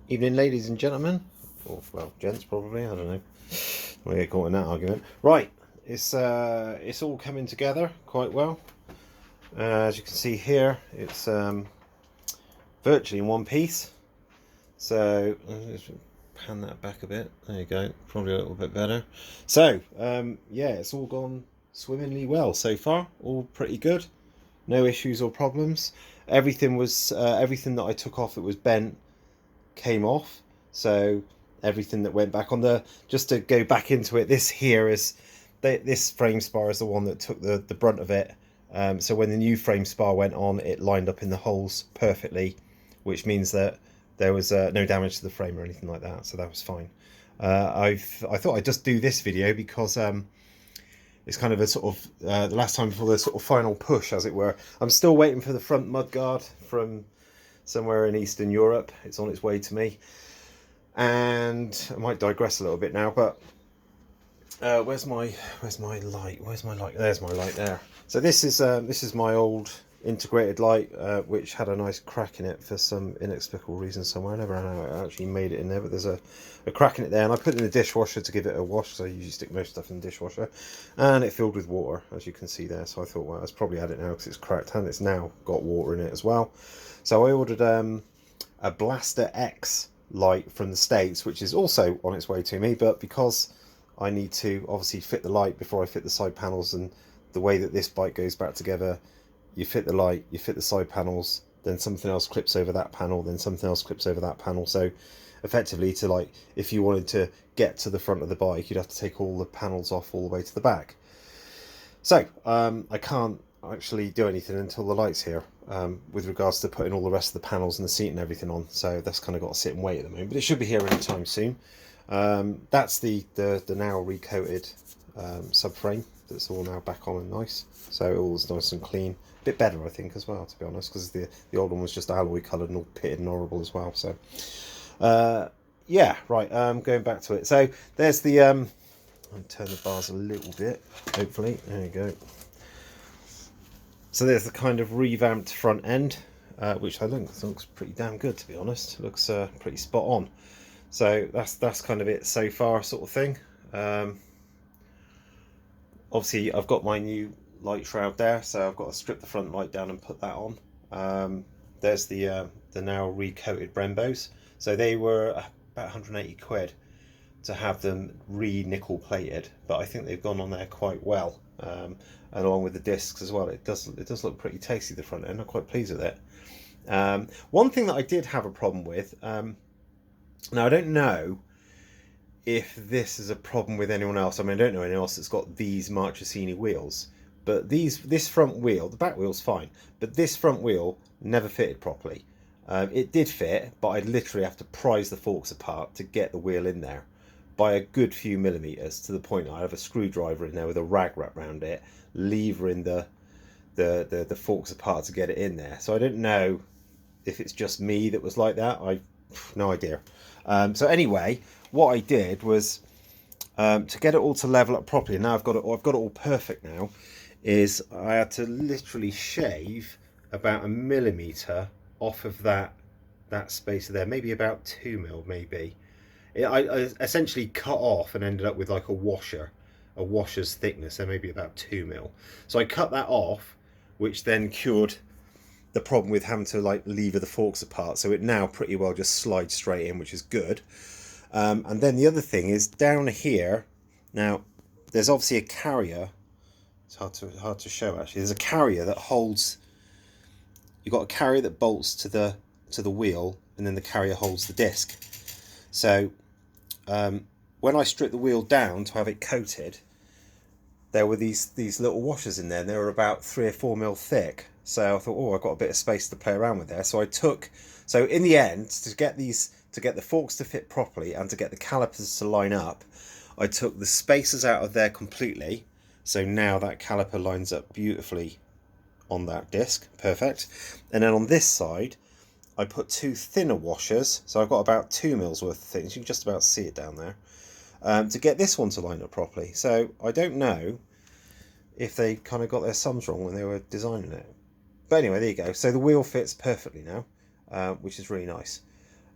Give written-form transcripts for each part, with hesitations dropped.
Evening, ladies and gentlemen. Or, well, gents probably, I don't know. We'll get caught in that argument. Right, it's all coming together quite well. As you can see here, it's virtually in one piece. So, let's pan that back a bit. There you go, probably a little bit better. So, yeah, it's all gone swimmingly well so far. All pretty good. No issues or problems. Everything that I took off that was bent came off, so everything that went back on the, just to go back into it, this here is this frame spar is the one that took the brunt of it. So when the new frame spar went on, it lined up in the holes perfectly, which means that there was no damage to the frame or anything like that, so that was fine. I thought I'd just do this video because it's kind of a sort of the last time before the sort of final push, as it were. I'm still waiting for the front mudguard from somewhere in Eastern Europe. It's on its way to me. And I might digress a little bit now, but where's my light? Where's my light? There's my light there. So this is my old integrated light, which had a nice crack in it for some inexplicable reason somewhere. I never know how I actually made it in there, but there's a crack in it there, and I put it in the dishwasher to give it a wash, so I usually stick most stuff in the dishwasher, and it filled with water, as you can see there. So I thought, well, it's probably had it now because it's cracked, and it's now got water in it as well. So I ordered a Blaster X light from the States, which is also on its way to me, but because I need to obviously fit the light before I fit the side panels, and the way that this bike goes back together, you fit the light, you fit the side panels, then something else clips over that panel, then something else clips over that panel. So effectively, to like, if you wanted to get to the front of the bike, you'd have to take all the panels off all the way to the back. So I can't actually do anything until the light's here, with regards to putting all the rest of the panels and the seat and everything on. So that's kind of got to sit and wait at the moment, but it should be here anytime soon. That's the now recoated subframe that's all now back on and nice, so all's nice and clean. A bit better, I think, as well, to be honest, because the old one was just alloy coloured and all pitted and horrible as well. So yeah, right, going back to it. So there's the I'll turn the bars a little bit, hopefully. There you go. So there's the kind of revamped front end, which I think looks pretty damn good, to be honest. It looks pretty spot on. So that's kind of it so far, sort of thing. Obviously, I've got my new light shroud there, so I've got to strip the front light down and put that on. There's the now recoated Brembos. So they were about 180 quid to have them re-nickel plated, but I think they've gone on there quite well, and along with the discs as well. It does look pretty tasty, the front end. I'm quite pleased with it. One thing that I did have a problem with, now I don't know if this is a problem with anyone else. I mean, I don't know anyone else that's got these Marchesini wheels, but this front wheel, the back wheel's fine, but this front wheel never fitted properly. It did fit, but I'd literally have to prise the forks apart to get the wheel in there by a good few millimeters, to the point I have a screwdriver in there with a rag wrapped around it, levering the forks apart to get it in there. So I don't know if it's just me that was like that. I've no idea. So anyway, what I did was, to get it all to level up properly, and now I've got it all perfect now, is I had to literally shave about a millimeter off of that space there, maybe about 2 mil, maybe. I essentially cut off and ended up with like a washer's thickness, so maybe about 2 mil. So I cut that off, which then cured the problem with having to like lever the forks apart, so it now pretty well just slides straight in, which is good. And then the other thing is down here, now there's obviously a carrier. It's hard to show actually. There's a carrier that holds, you've got a carrier that bolts to the wheel, and then the carrier holds the disc. So when I stripped the wheel down to have it coated, there were these little washers in there, and they were about 3 or 4 mil thick. So I thought, oh, I've got a bit of space to play around with there. So so in the end, to get the forks to fit properly and to get the calipers to line up, I took the spacers out of there completely. So now that caliper lines up beautifully on that disc, perfect. And then on this side, I put 2 thinner washers. So I've got about 2 mils worth of things. You can just about see it down there. To get this one to line up properly. So I don't know if they kind of got their sums wrong when they were designing it. But anyway, there you go. So the wheel fits perfectly now, which is really nice.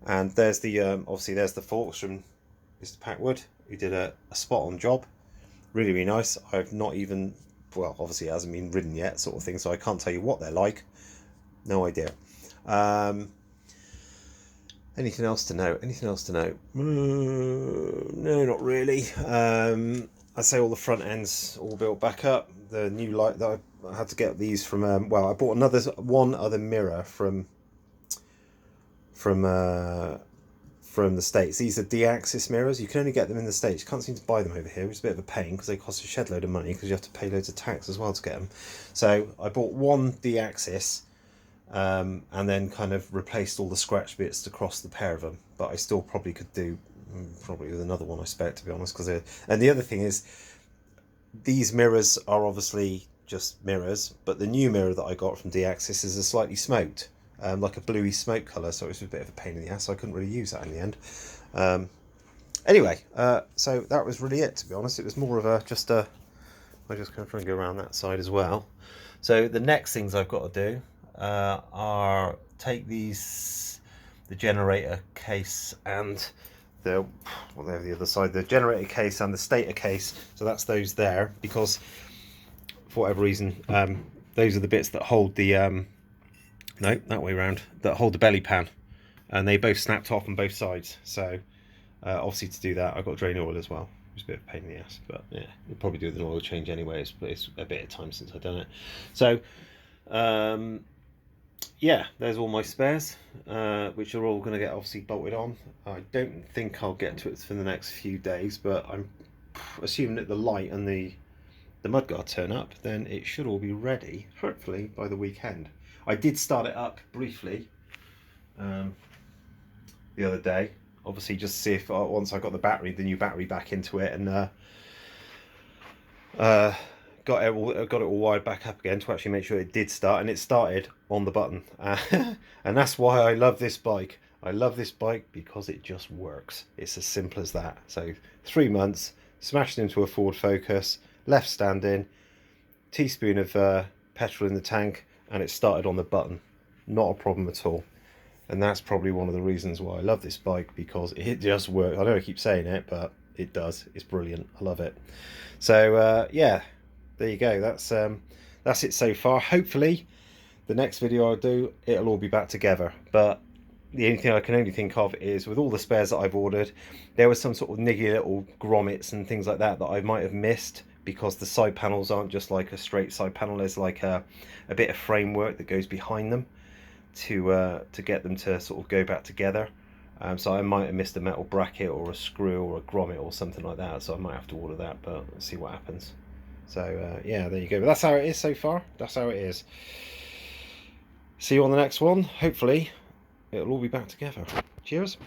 And there's the obviously there's the forks from Mr. Packwood, who did a spot on job. Really, really nice. I've not even, well, obviously it hasn't been ridden yet, sort of thing, so I can't tell you what they're like. No idea. Anything else to note? Anything else to note? No, not really. I'd say all the front ends all built back up. The new light that I had to get these from. Well, I bought one other mirror from the States. These are D-axis mirrors. You can only get them in the States. You can't seem to buy them over here, which is a bit of a pain because they cost a shed load of money because you have to pay loads of tax as well to get them. So I bought one D-axis and then kind of replaced all the scratch bits across the pair of them. But I still probably could do probably with another one, I expect, to be honest. And the other thing is, these mirrors are obviously just mirrors, but the new mirror that I got from D-axis is a slightly smoked. Like a bluey smoke colour, so it was a bit of a pain in the ass, so I couldn't really use that in the end. Anyway, so that was really it, to be honest. It was more of a, I'm just going to try and go around that side as well. So the next things I've got to do are take the generator case and the other side, the generator case and the stator case, so that's those there, because for whatever reason, those are the bits that hold the no, that way around, that hold the belly pan, and they both snapped off on both sides. So obviously to do that I've got to drain oil as well. It's a bit of a pain in the ass, but yeah, we'll probably do an oil change anyways, but it's a bit of time since I've done it. So yeah, there's all my spares, which are all going to get obviously bolted on. I don't think I'll get to it for the next few days, but I'm assuming that the light and the mudguard turn up, then it should all be ready, hopefully by the weekend. I did start it up briefly the other day, obviously just to see if once I got the new battery back into it, and got it all wired back up again to actually make sure it did start, and it started on the button. And that's why I love this bike. I love this bike because it just works. It's as simple as that. So 3 months, smashed into a Ford Focus, left standing, teaspoon of petrol in the tank, and it started on the button. Not a problem at all. And that's probably one of the reasons why I love this bike, because it just works. I know I keep saying it, but it does. It's brilliant. I love it. So yeah, there you go. That's it so far. Hopefully the next video I'll do, it'll all be back together. But the only thing I can only think of is, with all the spares that I've ordered, there was some sort of niggy little grommets and things like that that I might have missed, because the side panels aren't just like a straight side panel. There's like a bit of framework that goes behind them to get them to sort of go back together. So I might have missed a metal bracket or a screw or a grommet or something like that, so I might have to order that, but let's see what happens. So yeah, there you go. But that's how it is so far. That's how it is. See you on the next one. Hopefully it'll all be back together. Cheers.